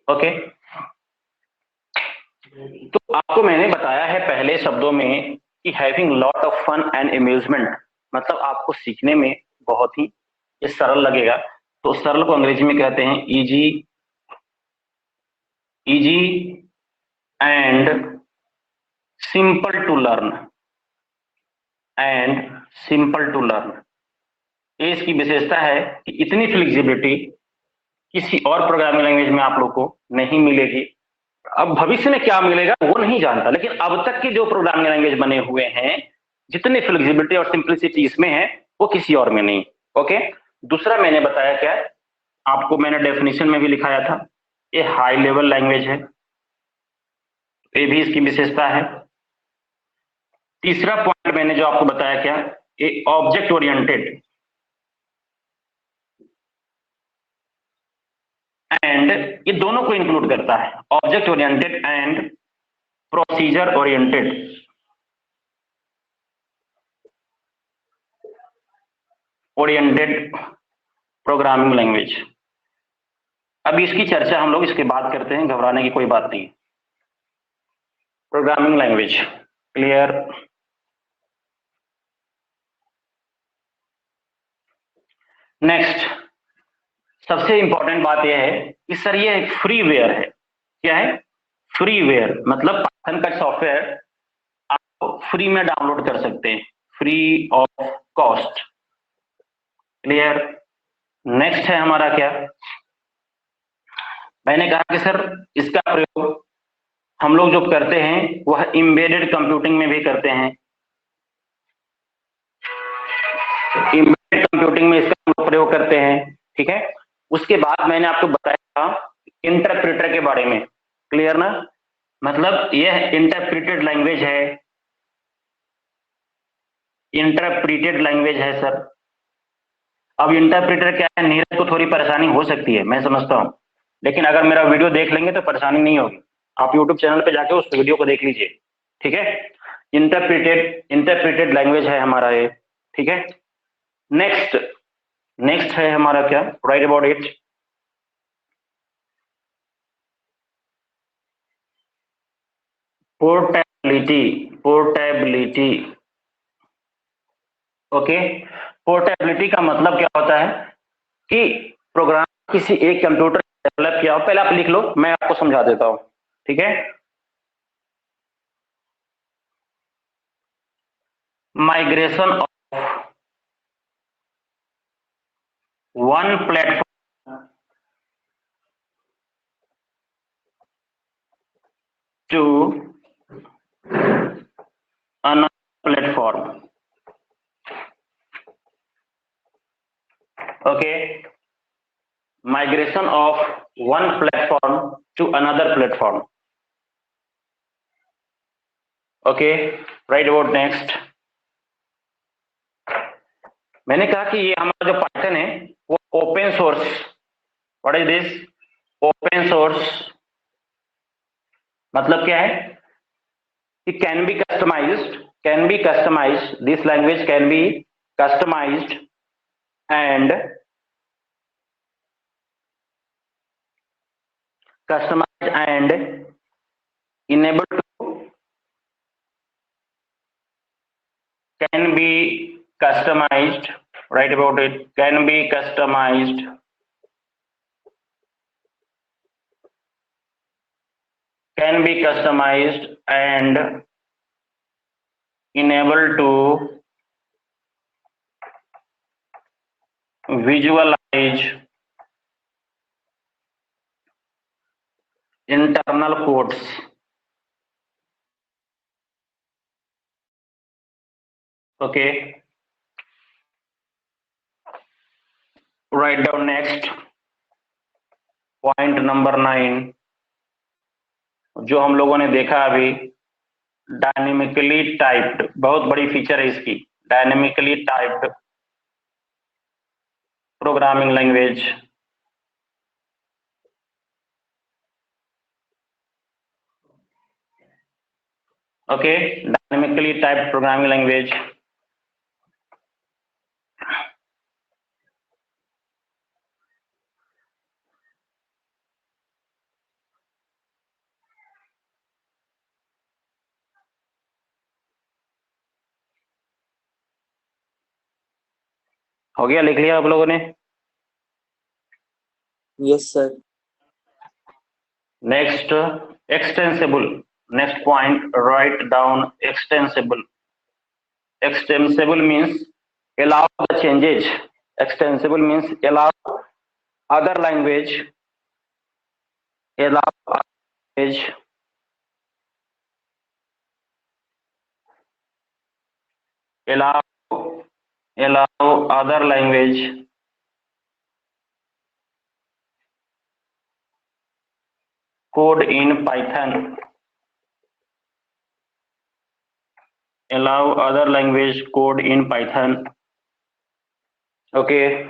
Okay, तो आपको मैंने बताया है पहले शब्दों में कि having lot of fun and amusement, मतलब आपको सीखने में बहुत ही ये सरल लगेगा। तो सरल को अंग्रेजी में कहते हैं easy, easy and simple to learn, and simple to learn. ये इसकी विशेषता है कि इतनी फ्लेक्सिबिलिटी किसी और प्रोग्रामिंग लैंग्वेज में आप लोग को नहीं मिलेगी। अब भविष्य में क्या मिलेगा वो नहीं जानता, लेकिन अब तक के जो प्रोग्रामिंग लैंग्वेज बने हुए हैं, जितनी फ्लेक्सिबिलिटी और सिंपलिसिटी इसमें है वो किसी और में नहीं। ओके, दूसरा मैंने बताया क्या, आपको मैंने डेफिनेशन में भी लिखाया था, ये हाई लेवल लैंग्वेज है, ये भी इसकी विशेषता है। तीसरा पॉइंट मैंने जो आपको बताया क्या, ये ऑब्जेक्ट ओरिएंटेड एंड, ये दोनों को इंक्लूड करता है, object oriented and procedure oriented. Oriented programming language. अब इसकी चर्चा हम लोग इसके बाद करते हैं, घबराने की कोई बात नहीं। Programming language clear. नेक्स्ट, सबसे इंपॉर्टेंट बात यह है कि सर ये एक फ्रीवेयर है। क्या है? फ्रीवेयर, मतलब पाइथन का सॉफ्टवेयर आप फ्री में डाउनलोड कर सकते हैं, free of cost. Clear. Next है हमारा क्या, मैंने कहा कि सर इसका प्रयोग हम लोग जो करते हैं वह एम्बेडेड कंप्यूटिंग में भी करते हैं। एम्बेडेड कंप्यूटिंग में इसका हम लोग प्रयोग करते हैं, ठीक है। उसके बाद मैंने आपको बताया था इंटरप्रेटर के बारे में। क्लियर ना, मतलब यह इंटरप्रेटेड लैंग्वेज है, इंटरप्रेटेड लैंग्वेज है सर। अब इंटरप्रेटर क्या है, नीरज को थोड़ी परेशानी हो सकती है, मैं समझता हूं, लेकिन अगर मेरा वीडियो देख लेंगे तो परेशानी नहीं होगी। आप यूट्यूब चैनल पे जाके उस वीडियो को देख लीजिए, ठीक है। इंटरप्रेटेड लैंग्वेज है हमारा ये, ठीक है। नेक्स्ट, नेक्स्ट है हमारा क्या, right about it, portability. Portability, okay. Portability का मतलब क्या होता है कि प्रोग्राम किसी एक कंप्यूटर डेवलप किया हो, पहले आप लिख लो, मैं आपको समझा देता हूं, ठीक है। Migration of one platform to another platform, okay. Migration of one platform to another platform, okay. Right about next, मैंने कहा कि ये हमारा जो पाइथन है वो open source, what is this, open source मतलब क्या है कि can be customized, can be customized, this language can be customized and customized and enable to, can be customized, right about it, can be customized, can be customized and enable to visualize internal codes, okay. Write down next point number 9, जो हम लोगों ने देखा अभी, डायनेमिकली टाइप्ड, बहुत बड़ी फीचर है इसकी, dynamically typed programming language. Okay, dynamically typed programming language. हो गया, लिख लिया आप लोगों ने? Yes sir. Next, extensible. Next point, write down extensible. Extensible means allow the changes. Extensible means allow other language. Allow language. Allow other language. Code in Python. Allow other language code in Python. Okay.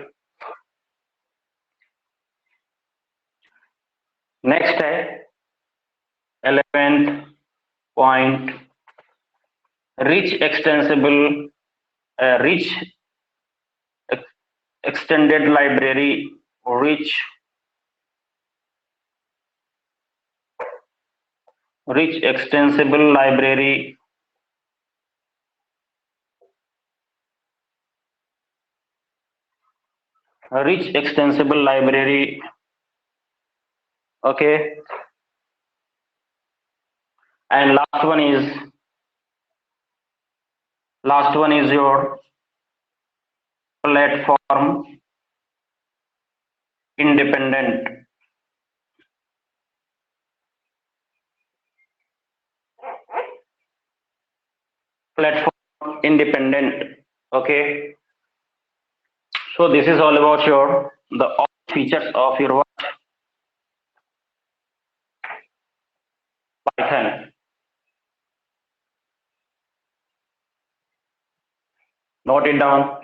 Next है 11th point, rich extensible, rich extended library, rich extensible library, rich extensible library. Okay, and last one is your platform independent. Platform independent. Okay, so this is all about your all features of your Python. Note it down.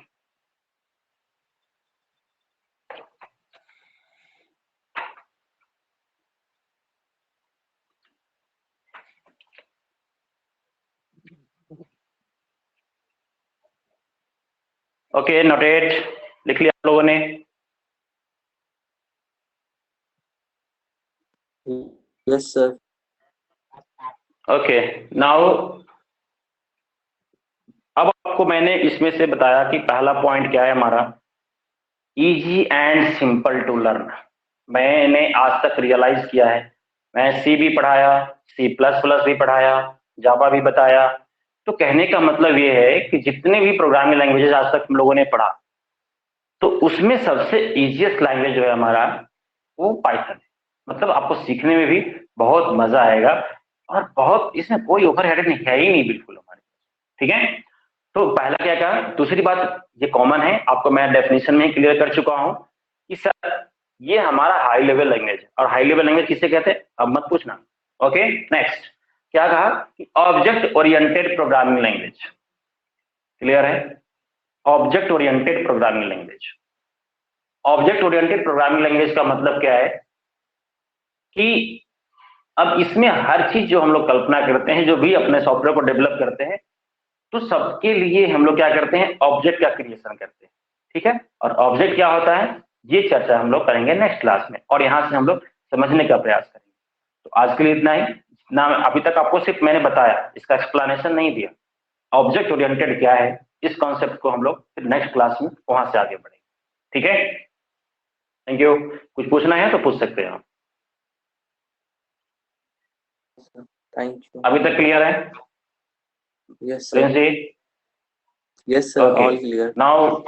Okay, notate, लिख लिया आप लोगों ने? Yes sir. ओके, नाउ अब आपको मैंने इसमें से बताया कि पहला पॉइंट क्या है हमारा, easy and simple to learn. मैंने आज तक रियलाइज किया है, मैं सी भी पढ़ाया, C++ भी पढ़ाया, जावा भी बताया। तो कहने का मतलब ये है कि जितने भी प्रोग्रामिंग लैंग्वेजेस आज तक हम लोगों ने पढ़ा, तो उसमें सबसे इजीएस्ट लैंग्वेज जो है हमारा वो पाइथन है। मतलब आपको सीखने में भी बहुत मजा आएगा और बहुत इसमें कोई ओवरहेड नहीं है ही नहीं बिल्कुल हमारे। ठीक है, तो पहला क्या कहा, दूसरी बात ये कॉमन है, आपको मैं डेफिनेशन में क्लियर कर चुका हूं कि सर ये हमारा हाई लेवल लैंग्वेज है। और हाई लेवल लैंग्वेज किसे कहते हैं अब मत पूछना। ओके, नेक्स्ट क्या कहा कि object oriented programming language. Clear है? Object oriented programming language. Object oriented programming language का मतलब क्या है कि अब इसमें हर चीज जो हम लोग कल्पना करते हैं, जो भी अपने सॉफ्टवेयर को डेवलप करते हैं, तो सबके लिए हम लोग क्या करते हैं, ऑब्जेक्ट का क्रिएशन करते हैं। ठीक है, और ऑब्जेक्ट क्या होता है ये चर्चा हम लोग करेंगे नेक्स्ट क्लास में, और यहाँ से हम लोग समझने का प्रयास करेंगे। तो आज के लिए इतना ही, जितना अभी तक आपको सिर्फ मैंने बताया, इसका एक्सप्लेनेशन नहीं दिया। ऑब्जेक्ट ओरिएंटेड क्या है, इस कॉन्सेप्ट को हम लोग फिर नेक्स्ट क्लास में वहां से आगे बढ़ेंगे। ठीक है, थैंक यू। कुछ पूछना है तो पूछ सकते हैं आप। Thank you. अभी तक क्लियर है? Yes sir. Yes sir, all clear. Now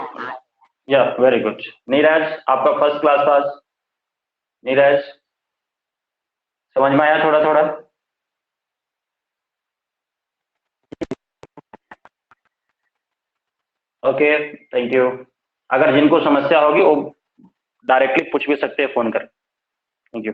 या वेरी गुड। नीरज, आपका फर्स्ट क्लास पास। नीरज, समझ में आया थोड़ा थोड़ा? Okay, thank you. अगर जिनको समस्या होगी वो डायरेक्टली पूछ भी सकते हैं फोन कर। Thank you.